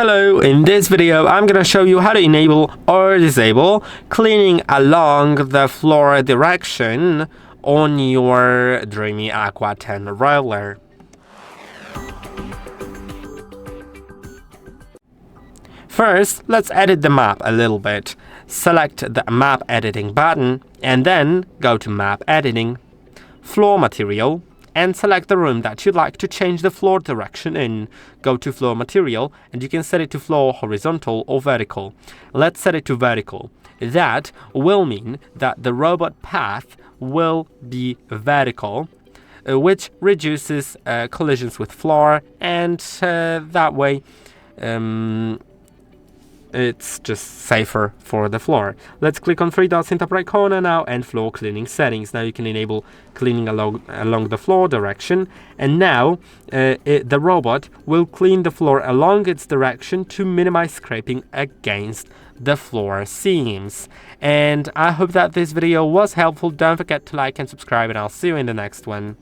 Hello, in this video I'm gonna show you how to enable or disable cleaning along the floor direction on your DREAME Aqua10 roller. First, let's edit the map a little bit. Select the map editing button and then go to map editing, floor material, and select the room that you'd like to change the floor direction in. Go to floor material and you can set it to floor horizontal or vertical. Let's set it to vertical. That will mean that the robot path will be vertical, which reduces collisions with floor, and that way it's just safer for the floor. Let's click on three dots in top right corner now and floor cleaning settings. Now you can enable cleaning along the floor direction, and now the robot will clean the floor along its direction to minimize scraping against the floor seams. And I hope that this video was helpful. Don't forget to like and subscribe, and I'll see you in the next one.